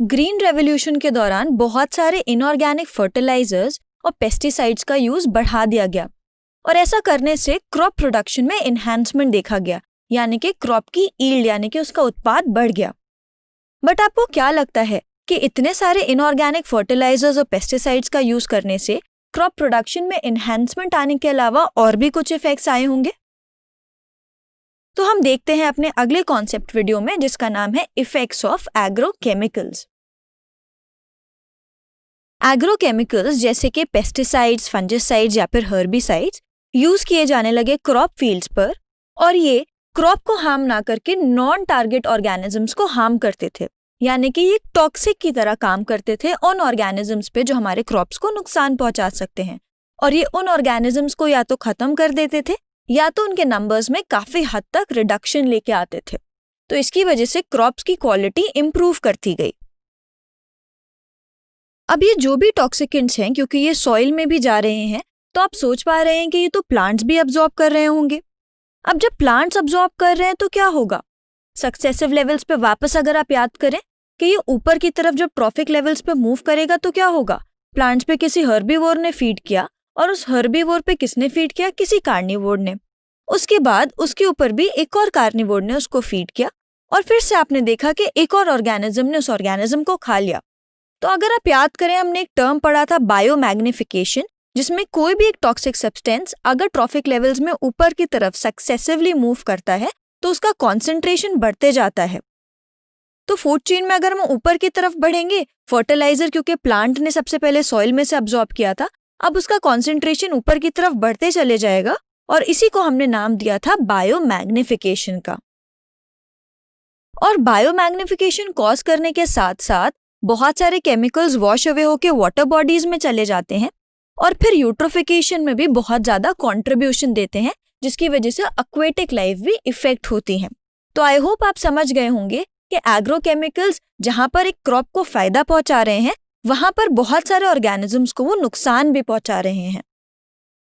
Green revolution के दौरान बहुत सारे इनऑर्गेनिक फर्टिलाइजर्स और पेस्टिसाइड्स का यूज बढ़ा दिया गया और ऐसा करने से क्रॉप प्रोडक्शन में एनहांसमेंट देखा गया, यानी कि क्रॉप की ईल्ड यानी कि उसका उत्पाद बढ़ गया। बट आपको क्या लगता है कि इतने सारे इनऑर्गेनिक फर्टिलाइजर्स और पेस्टिसाइड्स का यूज करने से क्रॉप प्रोडक्शन में एनहांसमेंट आने के अलावा और भी कुछ इफेक्ट्स आए होंगे? तो हम देखते हैं अपने अगले कॉन्सेप्ट वीडियो में, जिसका नाम है इफेक्ट्स ऑफ एग्रोकेमिकल्स। एग्रोकेमिकल्स जैसे कि पेस्टिसाइड्स, फंजिसाइड्स या फिर हर्बिसाइड्स यूज किए जाने लगे क्रॉप फील्ड्स पर, और ये क्रॉप को हार्म ना करके नॉन टारगेट ऑर्गेनिजम्स को हार्म करते थे, यानी कि ये टॉक्सिक की तरह काम करते थे उन ऑर्गेनिजम्स पे जो हमारे क्रॉप्स को नुकसान पहुंचा सकते हैं। और ये उन ऑर्गेनिजम्स को या तो खत्म कर देते थे या तो उनके नंबर्स में काफी हद तक रिडक्शन लेके आते थे। तो इसकी वजह से क्रॉप्स की क्वालिटी इंप्रूव करती गई। अब ये जो भी टॉक्सिकेंट्स हैं, क्योंकि ये सॉइल में भी जा रहे हैं, तो आप सोच पा रहे हैं कि ये तो प्लांट्स भी अब्जॉर्ब कर रहे होंगे। अब जब प्लांट्स अब्जॉर्ब कर रहे हैं तो क्या होगा? सक्सेसिव लेवल्स पे वापस अगर आप याद करें कि ये ऊपर की तरफ जब ट्रॉफिक लेवल्स पे मूव करेगा तो क्या होगा? प्लांट्स पे किसी हर्बीवोर ने फीड किया, और उस हर्बीवोर पे किसने फीड किया? किसी कार्निवोर ने। उसके बाद उसके ऊपर भी एक और कार्निवोर ने उसको फीड किया, और फिर से आपने देखा कि एक और ऑर्गेनिज्म ने उस ऑर्गेनिज्म को खा लिया। तो अगर आप याद करें, हमने एक टर्म पढ़ा था बायोमैग्निफिकेशन, जिसमें कोई भी एक टॉक्सिक सब्सटेंस अगर ट्रॉफिक लेवल्स में ऊपर की तरफ सक्सेसिवली मूव करता है तो उसका कॉन्सेंट्रेशन बढ़ते जाता है। तो फूड चेन में अगर हम ऊपर की तरफ बढ़ेंगे, फर्टिलाइजर क्योंकि प्लांट ने सबसे पहले सॉइल में से अब्जॉर्ब किया था, अब उसका कॉन्सेंट्रेशन ऊपर की तरफ बढ़ते चले जाएगा, और इसी को हमने नाम दिया था बायोमैग्निफिकेशन का। और बायोमैग्निफिकेशन कॉज करने के साथ साथ बहुत सारे केमिकल्स वॉश अवे होकर वाटर बॉडीज में चले जाते हैं, और फिर यूट्रोफिकेशन में भी बहुत ज्यादा कंट्रीब्यूशन देते हैं, जिसकी वजह से एक्वेटिक लाइफ भी इफेक्ट होती है। तो आई होप आप समझ गए होंगे कि एग्रोकेमिकल्स जहां पर एक क्रॉप को फायदा पहुंचा रहे हैं, वहां पर बहुत सारे ऑर्गेनिजम्स को वो नुकसान भी पहुंचा रहे हैं।